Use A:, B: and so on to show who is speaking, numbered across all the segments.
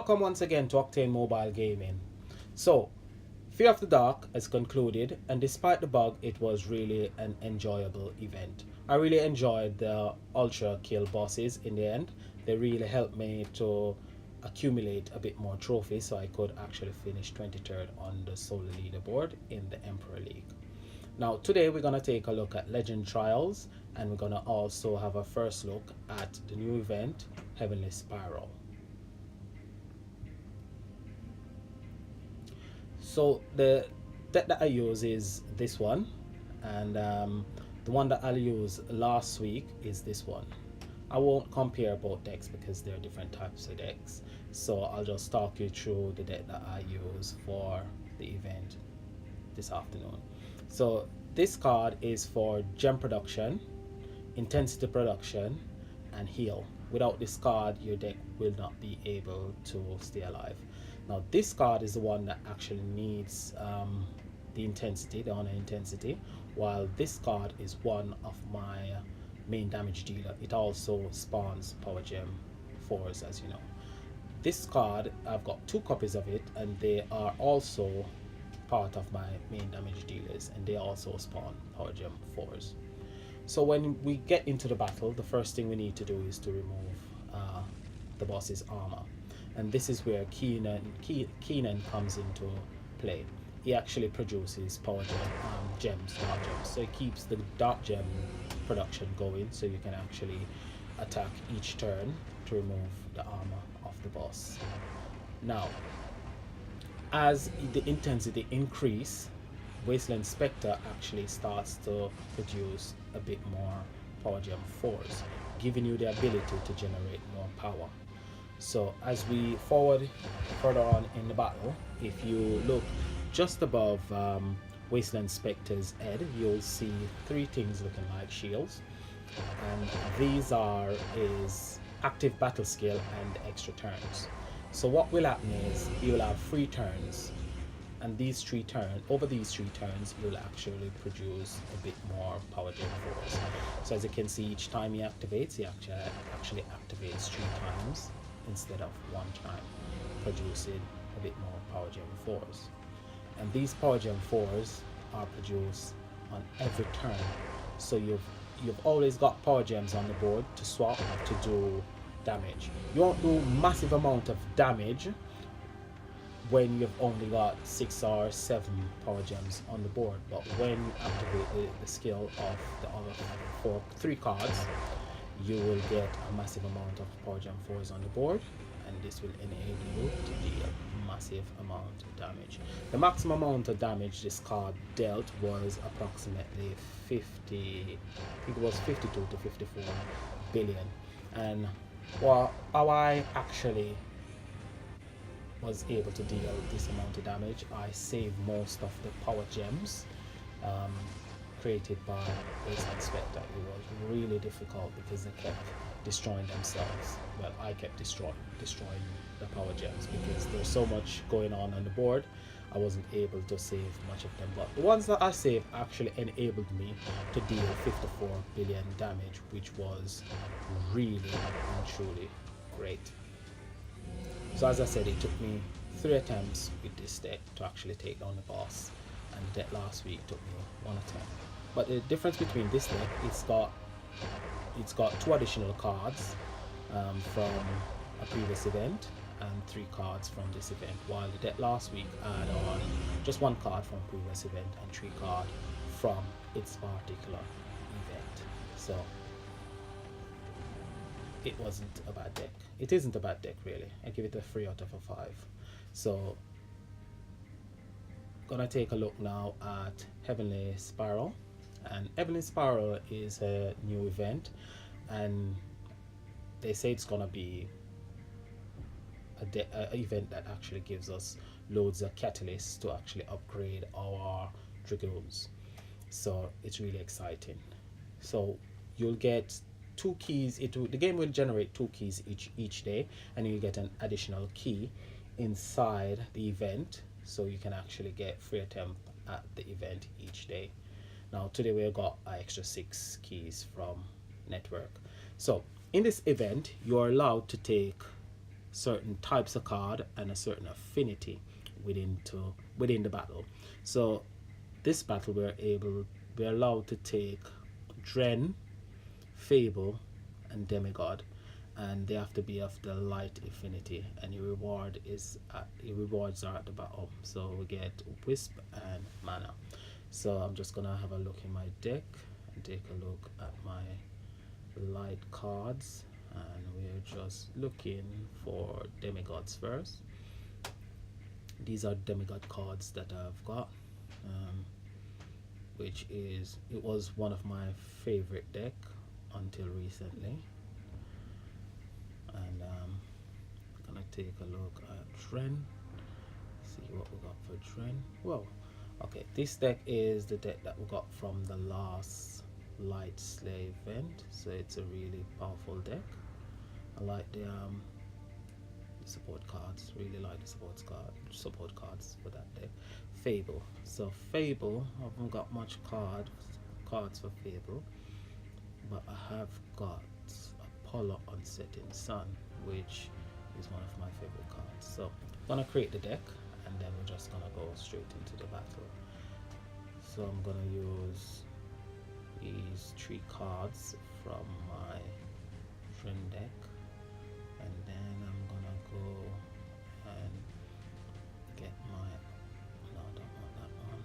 A: Welcome once again to Octane Mobile Gaming. So, Fear of the Dark has concluded, and despite the bug, it was really an enjoyable event. I really enjoyed the ultra kill bosses in the end. They really helped me to accumulate a bit more trophies so I could actually finish 23rd on the solo leaderboard in the Emperor League. Now, today we're going to take a look at Legend Trials, and we're going to also have a first look at the new event, Heavenly Spiral. So the deck that I use is this one, and the one that I'll use last week is this one. I won't compare both decks because they're different types of decks, so I'll just talk you through the deck that I use for the event this afternoon. So this card is for gem production, intensity production, and heal. Without this card, your deck will not be able to stay alive. Now this card is the one that actually needs the intensity, the honor intensity, while this card is one of my main damage dealer. It also spawns power gem 4s, as you know. This card, I've got 2 copies of it, and they are also part of my main damage dealers, and they also spawn power gem 4s. So when we get into the battle, the first thing we need to do is to remove the boss's armor. And this is where Keenan comes into play. He actually produces power gems, dark gems. So it keeps the dark gem production going, so you can actually attack each turn to remove the armor of the boss. Now, as the intensity increase, Wasteland Spectre actually starts to produce a bit more power gem 4s, giving you the ability to generate more power. So as we further on in the battle, if you look just above Wasteland Spectre's head, you'll see 3 things looking like shields, and these are his active battle skill and extra turns. So what will happen is you'll have 3 turns, and over these 3 turns you'll actually produce a bit more power gem 4s. So as you can see, each time he activates, he actually activates 3 times instead of 1 time, producing a bit more power gem 4s. And these power gem 4s are produced on every turn, so you've always got power gems on the board to swap to do damage. You won't do massive amount of damage when you've only got 6 or 7 power gems on the board, but when you activate the skill of the other 3 cards, you will get a massive amount of power gem 4s on the board, and this will enable you to deal massive amount of damage. The maximum amount of damage this card dealt was approximately 50, I think it was 52 to 54 billion. And how I actually was able to deal this amount of damage, I saved most of the power gems created by Wasteland Spectre. It was really difficult because they kept destroying themselves. Well, I kept destroying the power gems because there's so much going on the board. I wasn't able to save much of them, but the ones that I saved actually enabled me to deal 54 billion damage, which was really and truly great. So as I said, it took me 3 attempts with this deck to actually take down the boss, and the deck last week took me 1 attempt. But the difference between this deck, it's got 2 additional cards from a previous event and 3 cards from this event, while the deck last week had on just 1 card from previous event and 3 cards from its particular event. So it wasn't a bad deck. It isn't a bad deck, really. I give it a 3 out of a 5. So gonna take a look now at Heavenly Spiral. And Heavenly Spiral is a new event, and they say it's gonna be an event that actually gives us loads of catalysts to actually upgrade our Dragoons. So it's really exciting. So you'll get 2 keys. The game will generate 2 keys each day, and you get an additional key inside the event, so you can actually get free attempt at the event each day. Now today we got an extra 6 keys from network. So in this event, you are allowed to take certain types of card and a certain affinity within the battle. So this battle we're allowed to take Dren, Fable, and Demigod, and they have to be of the light affinity, and your rewards are at the bottom. So we get Wisp and Mana. So I'm just gonna have a look in my deck and take a look at my light cards, and we're just looking for demigods first. These are demigod cards that I've got, which it was one of my favorite deck until recently. And gonna take a look at Dren, see what we got for Dren. Well, okay, this deck is the deck that we got from the last Light Slave event, so it's a really powerful deck. I like the support cards, really like the support cards for that deck. Fable. So Fable, I haven't got much cards for Fable, but I have got Apollo Unsetting Sun, which is one of my favorite cards. So I'm gonna create the deck, and then we're just gonna go straight into the battle. So I'm gonna use these 3 cards from my friend deck, and then I'm gonna go and get my, no, I don't want that one.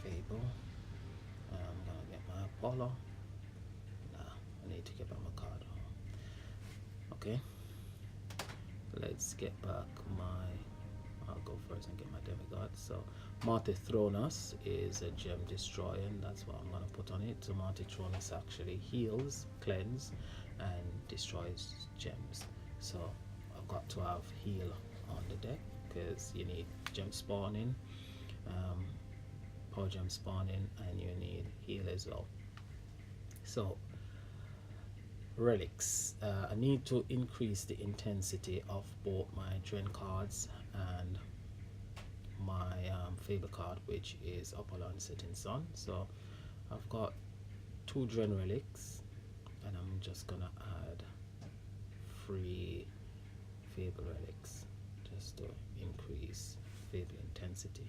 A: Fable. I'm gonna get my Apollo. I need to get back my card. Okay, let's get back I'll go first and get my demigod. So Martithronus is a gem destroyer, and that's what I'm going to put on it. So Martithronus actually heals, cleanse, and destroys gems. So I've got to have heal on the deck because you need gem spawning, power gem spawning, and you need heal as well. So relics, I need to increase the intensity of both my Dren cards and my Fable card, which is Apollo Unsetting Sun. So I've got 2 Dren relics, and I'm just gonna add 3 Fable relics just to increase Fable intensity.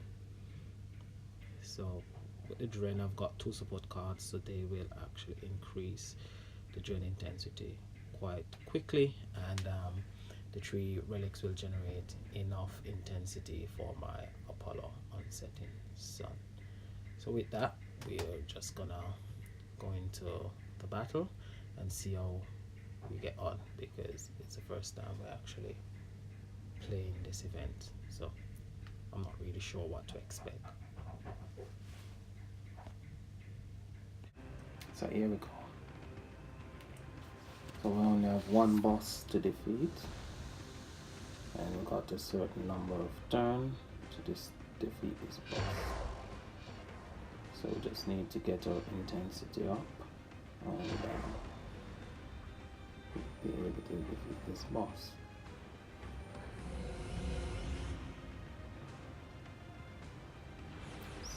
A: So with the Dren, I've got 2 support cards, so they will actually increase the Dren intensity quite quickly, and the 3 relics will generate enough intensity for my Apollo Unsetting Sun. So with that, we are just gonna go into the battle and see how we get on, because it's the first time we're actually playing this event, so I'm not really sure what to expect. So here we go. So we only have 1 boss to defeat, and we got a certain number of turns to defeat this boss. So we just need to get our intensity up and be able to defeat this boss.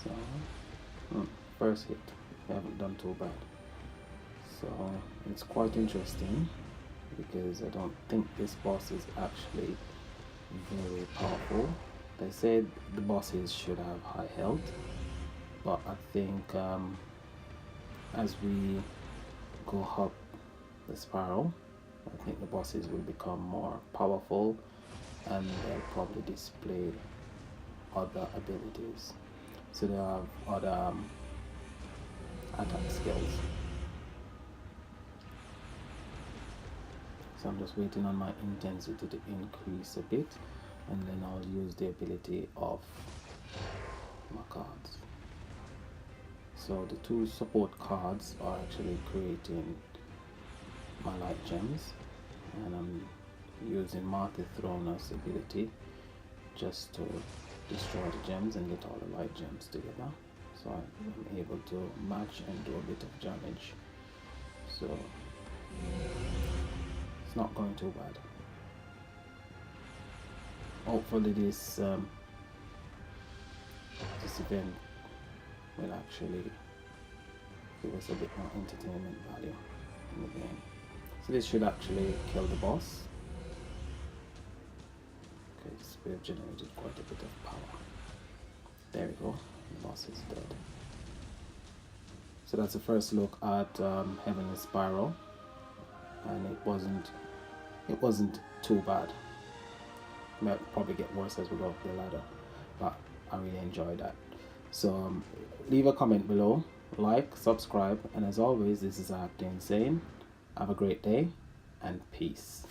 A: So first hit, we haven't done too bad. So it's quite interesting because I don't think this boss is actually very powerful. They said the bosses should have high health, but I think as we go up the spiral, I think the bosses will become more powerful, and they'll probably display other abilities. So they have other attack skills. So I'm just waiting on my intensity to increase a bit, and then I'll use the ability of my cards. So the 2 support cards are actually creating my light gems, and I'm using Martithronus ability just to destroy the gems and get all the light gems together, so I'm able to match and do a bit of damage. So it's not going too bad. Hopefully this event will actually give us a bit more entertainment value in the game. So this should actually kill the boss. Okay, so we have generated quite a bit of power. There we go, the boss is dead. So that's the first look at Heavenly Spiral, and it wasn't too bad. Might probably get worse as we go up the ladder, but I really enjoyed that. So leave a comment below, like, subscribe, and as always, this is Acting Insane. Have a great day and peace.